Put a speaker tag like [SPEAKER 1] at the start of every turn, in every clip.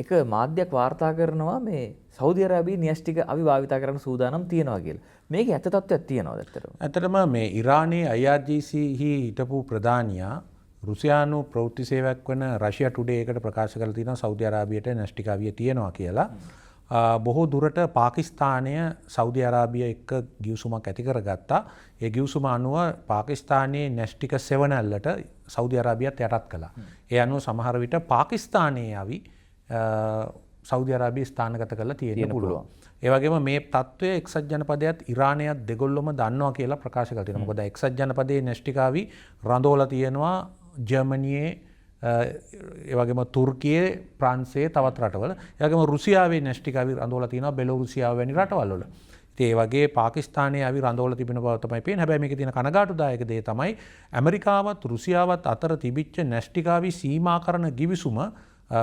[SPEAKER 1] එක මාධ්‍යයක් වාර්තා කරනවා මේ සෞදි අරාබියේ න්‍යෂ්ටික අවි භාවිතා කරන්න සූදානම් තියෙනවා කියලා. මේකේ ඇත්ත තත්ත්වයක් තියෙනවද ඇත්තටම?
[SPEAKER 2] ඇත්තටම මේ ඉරානයේ IRGC හි හිටපු ප්‍රධානියා රුසියානු ප්‍රවෘත්ති සේවයක් වන රෂියා ටුඩේ එකට ප්‍රකාශ කරලා තියෙනවා සෞදි අරාබියට න්‍යෂ්ටික අවිය තියෙනවා කියලා. බොහෝ දුරට පාකිස්තානය සෞදි අරාබිය එක්ක ගිවිසුමක් ඇති කරගත්තා. ඒ ගිවිසුම අනුව පාකිස්තානයේ න්‍යෂ්ටික සෙවණැල්ලට සෞදි අරාබියත් යටත් කළා. ඒ අනුව සමහර විට පාකිස්තානයේ අවි සෞදි අරාබිය ස්ථානගත කරලා තියෙන්න පුළුවන්. ඒ වගේම මේ තත්ත්වය එක්සත් ජනපදයත් ඉරානයත් දෙගොල්ලොම දන්නවා කියලා ප්‍රකාශ කරලා තියෙනවා. මොකද එක්සත් ජනපදයේ න්‍යෂ්ටික අවි රඳවලා තියෙනවා ජර්මනියේ ඒ වගේම තුර්කියේ ප්‍රංශයේ තවත් රටවල. ඒ වගේම රුසියාවේ න්‍යෂ්ටික අවි රඳවලා තියෙනවා බෙලෝරුසියාව වැනි රටවල් වල. ඉතින් ඒ වගේ පාකිස්තානයේ අවි රඳවලා තිබෙන බව තමයි පේන්නේ. හැබැයි මේකේ තියෙන කනගාටුදායක දේ තමයි ඇමරිකාවත් රුසියාවත් අතර තිබිච්ච න්‍යෂ්ටික අවි සීමා කරන ගිවිසුම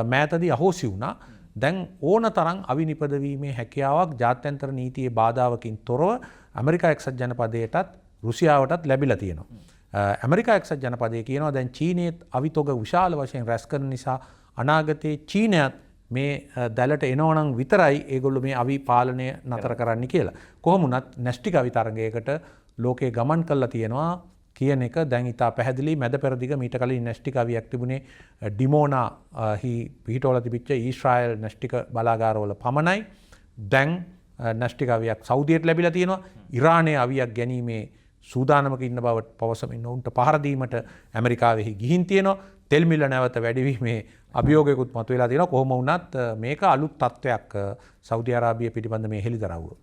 [SPEAKER 2] මෑතදී අහෝසි වුණා. දැන් ඕන තරම් අවි නිපදවීමේ හැකියාවක් ජාත්‍යන්තර නීතියේ බාධාවකින් තොරව ඇමරිකා එක්සත් ජනපදයටත් රුසියාවටත් ලැබිලා තියෙනවා. ඇමරිකා එක්සත් ජනපදය කියනවා දැන් චීනයේත් අවිතොග විශාල වශයෙන් රැස් කරන නිසා අනාගතයේ චීනයත් මේ දැලට එනවනම් විතරයි ඒගොල්ලෝ මේ අවි පාලනය නතර කරන්න කියලා. කොහොම වුණත් න්‍යෂ්ටික අවි තරඟයකට ලෝකේ ගමන් කළා තියෙනවා කියන එක දැන් ඉතා පැහැදිලි. මැද පෙරදිග මීට කලින් න්‍යෂ්ටික අවියක් තිබුණේ ඩිමෝනා හි පිහිටවල තිබිච්ච ඊශ්‍රායල් න්‍යෂ්ටික බලාගාරවල පමණයි. දැන් න්‍යෂ්ටික අවියක් සෞදියට ලැබිලා තියෙනවා. ඉරානයේ අවියක් ගැනීමේ සූදානමක ඉන්න බව පවසමින් ඔවුන්ට පහර දීමට ඇමරිකාවෙහි ගිහින් තියෙනවා. තෙල් මිල නැවත වැඩිවීමේ අභියෝගයකුත් මතුවලා තියෙනවා. කොහොම වුණත් මේක අලුත් තත්ත්වයක් සෞදි අරාබිය පිළිබඳ මේ හෙළිදරව්ව.